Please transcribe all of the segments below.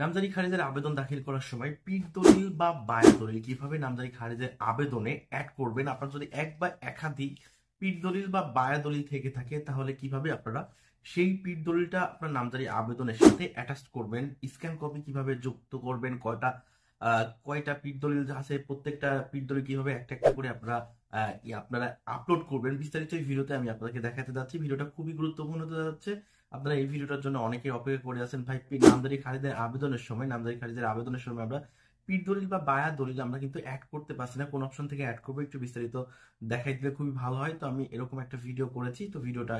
নামজারি খারিজের আবেদন দাখিল করার সময় পীর দলিল বা বায়া দলিল কিভাবে নামজারি খারিজের আবেদনে অ্যাড করবেন। আপনার যদি এক বা একাধিক পীর দলিল বা বায়া দলিল থেকে থাকে তাহলে কিভাবে আপনারা সেই পীর দলিলটা আপনার নামজারি আবেদনের সাথে অ্যাটাচ করবেন, স্ক্যান কপি কিভাবে যুক্ত করবেন, কয়টা পীর দলিল আছে, প্রত্যেকটা পীর দলিল কিভাবে একটা একটা করে আপনারা আপলোড করবেন, বিস্তারিত এই ভিডিওতে আমি আপনাদেরকে দেখাতে যাচ্ছি। ভিডিওটা খুবই গুরুত্বপূর্ণ হতে যাচ্ছে। আপনারা এই ভিডিওটার জন্য অনেকেই অপেক্ষা করে আছেন। ভাই, নামজারি খারিজের আবেদনের সময় আমরা পীর দলিল বা বায়া দলিল আমরা কিন্তু অ্যাড করতে পারছি না, কোন অপশন থেকে অ্যাড করবো একটু বিস্তারিত দেখাই দিলে খুবই ভালো হয়। তো আমি এরকম একটা ভিডিও করেছি, তো ভিডিওটা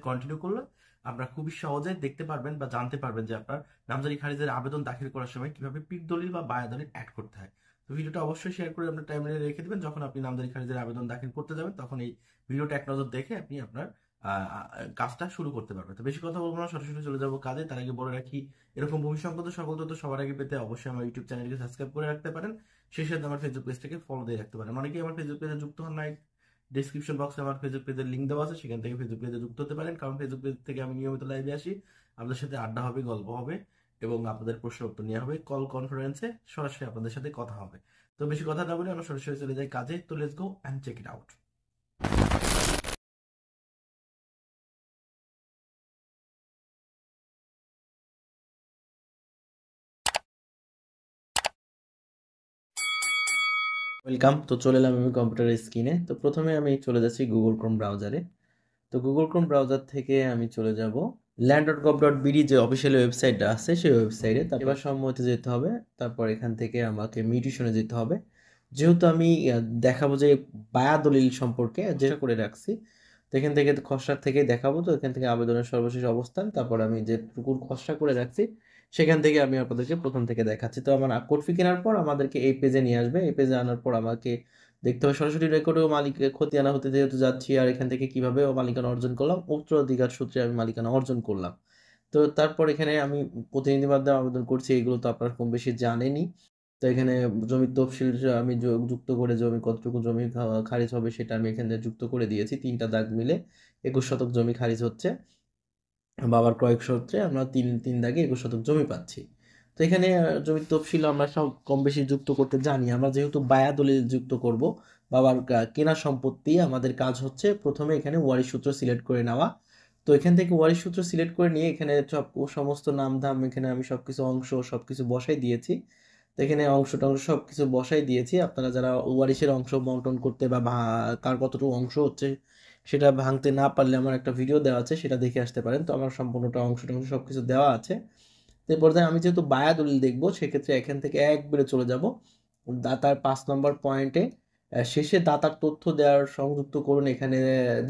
কন্টিনিউ করলে আপনারা খুবই সহজে দেখতে পারবেন বা জানতে পারবেন যে আপনার নামজারি খারিজের আবেদন দাখিল করার সময় কিভাবে পীর দলিল বা বায়া দলিল অ্যাড করতে হয়। তো ভিডিওটা অবশ্যই শেয়ার করে আপনার টাইমলাইনে রেখে দেবেন। যখন আপনি নামজারি খারিজের আবেদন দাখিল করতে যাবেন তখন এই ভিডিওটা এক নজর দেখে আপনি আপনার কাজটা শুরু করতে পারবে। তো বেশি কথা বলবো না, সরাসরি চলে যাবো কাজে। তার আগে বলে রাখি, এরকম ভূমি সংক্রান্ত সকল তথ্য সবার আগে পেতে অবশ্যই আমার ইউটিউব চ্যানেলকে সাবস্ক্রাইব করে রাখতে পারেন। সেই সাথে আমার ফেসবুক পেজটাকে ফলো দিয়ে রাখতে পারেন। অনেকেই আমার ফেসবুক পেজে যুক্ত হন নাই, ডিসক্রিপশন বক্সে আমার ফেসবুক পেজের লিঙ্ক দেওয়া আছে, সেখান থেকে ফেসবুক পেজে যুক্ত হতে পারেন। কারণ ফেসবুক পেজ থেকে আমি নিয়মিত লাইভে আসি, আপনাদের সাথে আড্ডা হবে, গল্প হবে এবং আপনাদের প্রশ্ন উত্তর নেওয়া হবে। কল কনফারেন্সে সরাসরি আপনাদের সাথে কথা হবে। তো বেশি কথা না বলে আমরা সরাসরি চলে যাই কাজে। তো let's go and check it out. Welcome. তো চলে এলাম আমি কম্পিউটারের স্ক্রিনে। তো প্রথমে আমি চলে যাচ্ছি গুগল ক্রোম ব্রাউজারে। তো গুগল ক্রোম ব্রাউজার থেকে আমি চলে যাব land.gov.bd যে অফিসিয়াল ওয়েবসাইটটা আছে সেই ওয়েবসাইটে। তারপর সম্মতি যেতে হবে, তারপর এখান থেকে আমাকে মিউটেশনে যেতে হবে। যেহেতু আমি দেখাবো যে বায়া দলিল সম্পর্কে যেটা করে রাখছি, তো এখান থেকে খসড়া থেকে দেখাবো। তো এখান থেকে আবেদনের সর্বশেষ অবস্থান, তারপর আমি যেটুকু খসড়া করে রাখছি সেখান থেকে আমি আপনাদেরকে প্রথম থেকে দেখাচ্ছি। তো আমার কোড ফি কেনার পর আমাদেরকে এই পেজে নিয়ে আসবে। এই পেজে আনার পর আমাকে দেখতে হবে সরাসরি রেকর্ডেও মালিকের খতিয়ানা হতে যেহেতু যাচ্ছি, আর এখান থেকে কিভাবে মালিকানা অর্জন করলাম, উত্তরাধিকার সূত্রে আমি মালিকানা অর্জন করলাম। তো তারপর এখানে আমি প্রতিনিধি মাধ্যমে আবেদন করছি, এগুলো তো আপনারা কম বেশি জানেনই। তো এখানে জমির তফসিল আমি যুক্ত করে জমি কতটুকু জমি খারিজ হবে সেটা আমি এখানে যুক্ত করে দিয়েছি। 3টা দাগ মিলে 21 শতক জমি খারিজ হচ্ছে। বাবার ক্রয় সূত্রে আমরা তিন তিন দাগে 21 শতক জমি পাচ্ছি। তো এখানে জমির তফসিল আমরা সব কম বেশি যুক্ত করতে জানি। আমরা যেহেতু বায়া দলিল যুক্ত করব বাবার কেনা সম্পত্তি, আমাদের কাজ হচ্ছে প্রথমে এখানে ওয়ারিশ সূত্র সিলেক্ট করে নেওয়া। তো এখান থেকে ওয়ারিশ সূত্র সিলেক্ট করে নিয়ে এখানে সমস্ত নাম ধাম এখানে আমি সবকিছু অংশ সবকিছু বসাই দিয়েছি। তো এখানে অংশ টংশ সবকিছু বসাই দিয়েছি। আপনারা যারা ওয়ারিশের অংশ বন্টন করতে বা কার কতটুকু অংশ হচ্ছে সেটা ভাঙতে না পারলে আমার একটা ভিডিও দেওয়া আছে, সেটা দেখে আসতে পারেন। তো আমার সম্পূর্ণটা অংশ টংশ সবকিছু দেওয়া আছে। তো এরপর আমি যেহেতু বায়া দলিল দেখবো সেক্ষেত্রে এখান থেকে একবারে চলে যাব দাতার 5 নম্বর পয়েন্টে। শেষে দাতার তথ্য দেওয়ার সংযুক্ত করুন এখানে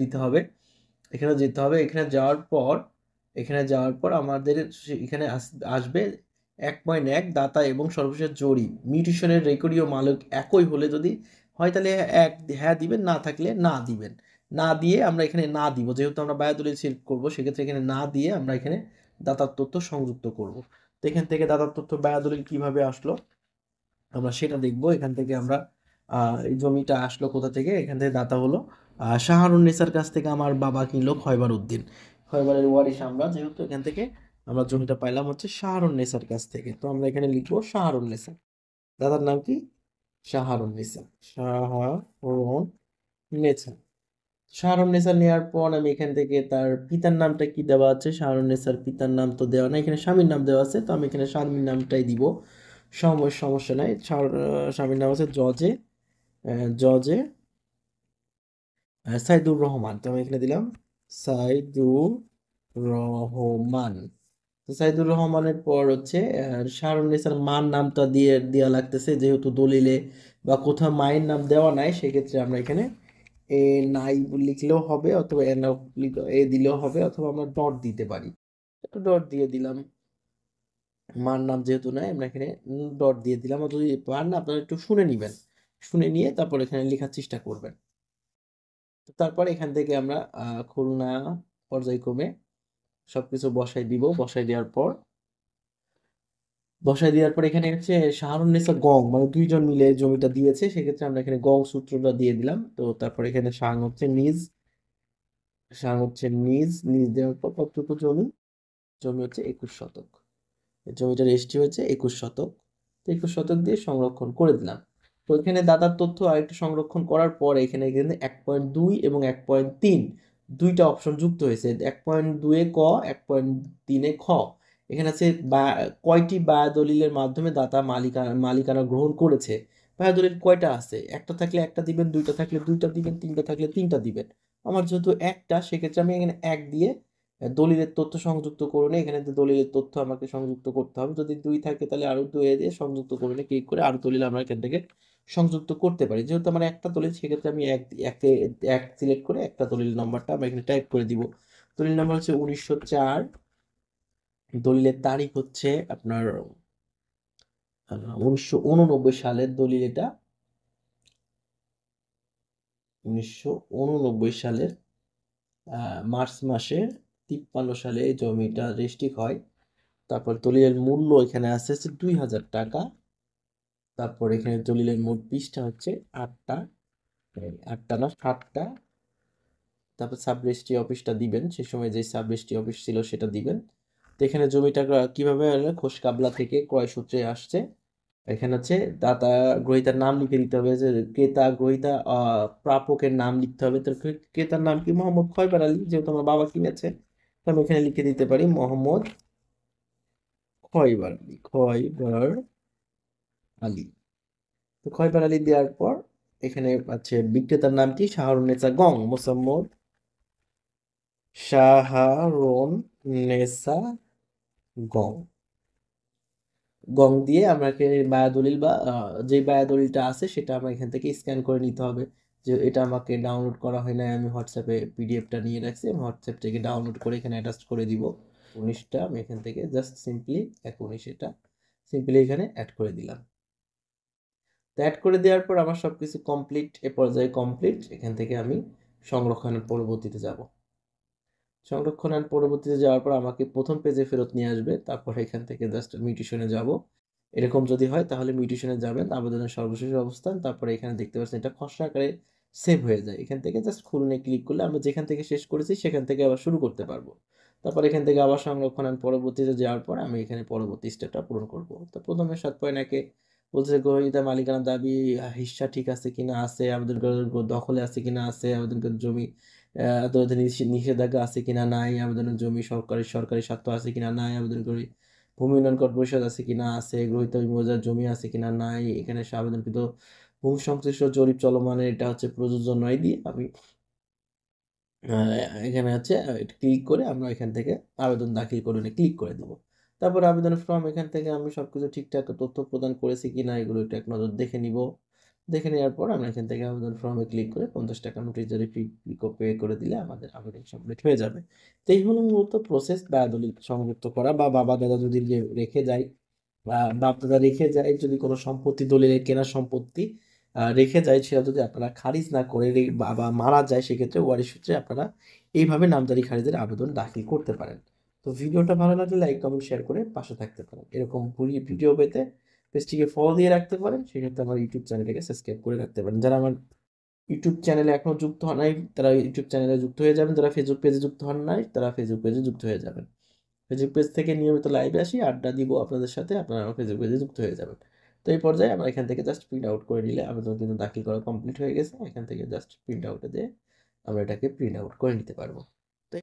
দিতে হবে। এখানে যেতে হবে। এখানে যাওয়ার পর আমাদের এখানে আসবে 1.1 দাতা এবং সর্বশেষ জরিপ মিউটেশনের রেকর্ডীয় মালিক একই হলে যদি হয় তাহলে এক হ্যাঁ দিবেন, না থাকলে না দিবেন। না দিয়ে আমরা এখানে না দিব, যেহেতু আমরা বায়া দলিল সিলেক্ট করবো সেক্ষেত্রে এখানে না দিয়ে আমরা এখানে দাতার তথ্য সংযুক্ত করব। তো এখান থেকে দাতার তথ্য বায়া দলিল কিভাবে আসলো আমরা সেটা দেখবো। এখান থেকে আমরা এই জমিটা আসলো কোথা থেকে, এখান থেকে দাতা হলো শাহরুন্নেসার কাছ থেকে আমার বাবা কিনলো খয়বার উদ্দিন, খয়বারের ওয়ারিশ আমরা, যেহেতু এখান থেকে আমরা জমিটা পাইলাম হচ্ছে শাহরুন্নেসার কাছ থেকে। তো আমরা এখানে লিখবো শাহরুন্নেসা। দাদার নাম কি? শাহরুন্নেসা। শাহরুন্নেসা। শাহরুন্নেসা নেওয়ার পর আমি এখান থেকে তার পিতার নামটা কি দেওয়া আছে, শাহরুন্নেসার পিতার নাম তো দেওয়া নাই, এখানে স্বামীর নাম দেওয়া আছে। তো আমি এখানে স্বামীর নামটাই দিব, সমস্যা নাই। স্বামীর নাম আছে জজে জজে সাইদুর রহমান। তো আমি এখানে দিলাম সাইদুর রহমান। তো সাইদুর রহমানের পর হচ্ছে শাহরুন্নেসার মার নামটা দেওয়া লাগতেছে, যেহেতু দলিলে বা কোথাও মায়ের নাম দেওয়া নাই সেক্ষেত্রে আমরা এখানে এ নাই লিখলেও হবে, অথবা এ দিলেও হবে, অথবা আমরা ডট দিতে পারি। একটু ডট দিয়ে দিলাম। মার নাম যেহেতু নাই আমরা এখানে ডট দিয়ে দিলাম। যদি পার না আপনারা একটু শুনে নিবেন, শুনে নিয়ে তারপর এখানে লেখার চেষ্টা করবেন। তো তারপর এখান থেকে আমরা খুলনা পর্যায়ক্রমে সবকিছু বসাই দেওয়ার পর এখানে হচ্ছে শাহরুন্নেসা গং মানে দুইজন মিলে জমিটা দিয়েছে, সেক্ষেত্রে আমরা এখানে গং সূত্রটা দিয়ে দিলাম। তো তারপর এখানে সাং হচ্ছে নিজ দেওয়ার পর কতটুকু জমি, জমি হচ্ছে 21 শতক। জমিটার রেজিস্ট্রি হয়েছে 21 শতক। তো 21 শতক দিয়ে সংরক্ষণ করে দিলাম। তো এখানে দাতার তথ্য আরেকটু সংরক্ষণ করার পরে এখানে কিন্তু 1.2 এবং 1.3 দুইটা অপশন যুক্ত হয়েছে। 1.2 এ ক, 1.3 এ খ। এখানে আছে কয়টি বায়াদলিলের মাধ্যমে দাতা মালিকানা গ্রহণ করেছে। বায়াদলিল কয়টা আছে? একটা থাকলে একটা দিবেন, দুইটা থাকলে দুইটা দিবেন, তিনটা থাকলে তিনটা দিবেন। আমার যেহেতু একটা, সেক্ষেত্রে আমি এখানে 1 দিয়ে দলিলের তথ্য সংযুক্ত করুন। এখানে তো দলিলের তথ্য আমাকে সংযুক্ত করতে হবে। যদি 2 থাকে তাহলে আরো 2 দিয়ে সংযুক্ত করুন, ক্লিক করে আরো দলিল আমরা এখান থেকে সংযুক্ত করতে পারি। যেহেতু আমার একটা দলিল, সেক্ষেত্রে আমি এক সিলেক্ট করে একটা দলিল নাম্বারটা আমরা এখানে টাইপ করে দিব। দলিল নাম্বার হচ্ছে 1904। দলিলের তারিখ হচ্ছে আপনার 1989 সালের দলিল। এটা 1989 সালের মার্চ মাসের 53 সালে এই জমিটা রেজিস্ট্রি হয়। তারপর দলিলের মূল্য এখানে আছে 2000 টাকা। তারপর এখানে দলিলের মোট পৃষ্ঠা হচ্ছে 8টা, 8টা না 7টা। তারপর সাব রেজিস্ট্রি অফিসটা দিবেন, সে সময় যে সাব রেজিস্ট্রি অফিস ছিল সেটা দিবেন। তো এখানে জমিটা কিভাবে খোশকাবলা থেকে ক্রয় সূত্রে আসছে। এখানে হচ্ছে দাতা গ্রহীতার নাম লিখে দিতে হবে, যে ক্রেতা গ্রহীতা প্রাপকের নাম লিখতে হবে। তো ক্রেতার নাম কি? মোহাম্মদ খয়বার আলী, যেহেতু আমার বাবা কিনেছে। তো আমি এখানে লিখে দিতে পারি মোহাম্মদ খয়বার আলী, খয়বার আলী। তো খয়বার আলী দেওয়ার পর এখানে আছে বিক্রেতার নাম কি? শাহরুন্নেসা গং, মোসাম্মদ শাহরুন্নেসা গং। গং দিয়ে আমাকে বায়াদলিল বা যে বায়াদলিলটা আছে সেটা আমার এখান থেকে স্ক্যান করে নিতে হবে। যে এটা আমাকে ডাউনলোড করা হয় না, আমি হোয়াটসঅ্যাপে পিডিএফটা নিয়ে রাখছি, আমি হোয়াটসঅ্যাপ থেকে ডাউনলোড করে এখানে অ্যাটাচ করে দিব। 19টা আমি এখান থেকে জাস্ট সিম্পলি 19 এটা সিম্পলি এখানে অ্যাড করে দিলাম। তো অ্যাড করে দেওয়ার পর আমার সব কিছু কমপ্লিট, এ পর্যায়ে কমপ্লিট। এখান থেকে আমি সংরক্ষণের পরবর্তীতে যাব। সংরক্ষণের পরবর্তীতে যাওয়ার পর আমাকে প্রথম পেজে ফেরত নিয়ে আসবে। তারপর এখান থেকে জাস্ট মিউটেশনে যাব। এরকম যদি হয় তাহলে মিউটেশনে যাবেন, আবেদনের সর্বশেষ অবস্থান। তারপরে এখানে দেখতে পাচ্ছেন এটা খসড়া আকারে সেভ হয়ে যায়। এখান থেকে জাস্ট খুলনে ক্লিক করলে আমরা যেখান থেকে শেষ করেছি সেখান থেকে আবার শুরু করতে পারবো। তারপর এখান থেকে আবার সংরক্ষণের পরবর্তীতে যাওয়ার পর আমি এখানে পরবর্তী স্টেপটা পূরণ করব। তো প্রথমে 7.1-এ বলছে গ্রহীতা মালিকানার দাবি হিস্সা ঠিক আছে কিনা, আছে আবেদনকারীর দখলে আছে কিনা, আছে আবেদনকারীর জমি আদালতের নিষেধাজ্ঞা আছে কিনা, নাই আবেদনের জমি সরকারি স্বার্থ আছে কিনা, নাই আবেদনকারী ভূমি উন্নয়ন কর্পোরেশন আছে কিনা, আছে গৃহীত মৌজার জমি আছে কিনা, নাই এখানে আবেদনকৃত ভূমি সংশ্লিষ্ট জরিপ চলমানের, এটা হচ্ছে প্রযোজ্য নয় দিয়ে আমি এখানে হচ্ছে ক্লিক করে আমরা এখান থেকে আবেদন দাখিল করে ক্লিক করে দেবো। তারপর আবেদন ফর্ম, এখান থেকে আমি সবকিছু ঠিকঠাক তথ্য প্রদান করেছি কিনা এগুলো একটু এক নজর দেখে নিব। দেখে নেওয়ার পর আমরা এখান থেকে আবেদন ফর্মে ক্লিক করে 50 টাকা নোটিশ জারি ফি পে করে দিলে আমাদের আবেদন কমপ্লিট হয়ে যাবে। তো এই হলো মূলত প্রসেস বায়া দলিল সংযুক্ত করা। বা বাবা দাদা যদি রেখে যায়, বা বাপ দাদা রেখে যায় যদি কোনো সম্পত্তি, দলিলের কেনা সম্পত্তি রেখে যায়, সেটা যদি আপনারা খারিজ না করে বা মারা যায়, সেক্ষেত্রে ওয়ারিশ সূত্রে আপনারা এইভাবে নামজারি খারিজের আবেদন দাখিল করতে পারেন। তো ভিডিওটা ভালো লাগলে লাইক কমেন্ট শেয়ার করে পাশে থাকতে পারেন। এরকম পুরো ভিডিও পেতে পেজটিকে ফলো দিয়ে রাখতে পারেন। সেক্ষেত্রে আমার ইউটিউব চ্যানেলটাকে সাবস্ক্রাইব করে রাখতে পারেন। যারা আমার ইউটিউব চ্যানেলে এখনো যুক্ত হন নাই তারা ইউটিউব চ্যানেলে যুক্ত হয়ে যাবেন। যারা ফেসবুক পেজে যুক্ত হন নাই তারা ফেসবুক পেজে যুক্ত হয়ে যাবেন। ফেসবুক পেজ থেকে নিয়মিত লাইভে আসি, আড্ডা দিব আপনাদের সাথে, আপনারা আমার ফেসবুক পেজে যুক্ত হয়ে যাবেন। তো এই পর্যায়ে আমরা এখান থেকে জাস্ট প্রিন্ট আউট করে নিলে আবেদন কিন্তু দাখিল করা কমপ্লিট হয়ে গেছে। এখান থেকে জাস্ট প্রিন্ট আউটে দিয়ে আমরা এটাকে প্রিন্ট আউট করে নিতে পারবো। তো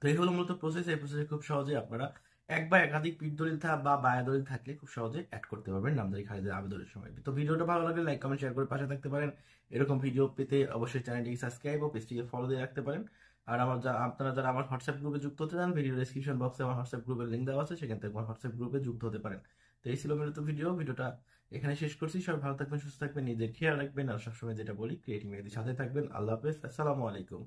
তো এই হলো মূলত প্রসেস। এই প্রসেসে খুব সহজে আপনারা এক বা একাধিক পিঠ দলিল বা বায়া দলিল থাকলে খুব সহজে অ্যাড করতে পারবেন নামজারি খারিজের আবেদনের সময়। তো ভিডিওটা ভালো লাগলে লাইক কমেন্ট শেয়ার করে পাশে থাকতে পারেন। এরকম ভিডিও পেতে অবশ্যই চ্যানেলটিকে সাবস্ক্রাইব ও পেজটিকে ফলো দিয়ে রাখতে পারেন। আর আপনারা যারা আমার হোয়াটসঅ্যাপ গ্রুপে যুক্ত হতে চান, ভিডিও ডেসক্রিপশন বক্সে আমার হোয়াটসঅ্যাপ গ্রুপের লিঙ্ক দেওয়া আছে, সেখান থেকে আমার হোয়াটসঅ্যাপ গ্রুপে যুক্ত হতে পারেন। তো এই ছিল মূলত ভিডিওটা এখানে শেষ করছি। সবাই ভালো থাকবেন, সুস্থ থাকবেন, নিজের খেয়াল রাখবেন, আর সবসময় যেটা বলি ক্রিয়েটিভ মেহেদীর সাথে থাকবেন। আল্লাহ হাফেজ, আসসালামু আলাইকুম।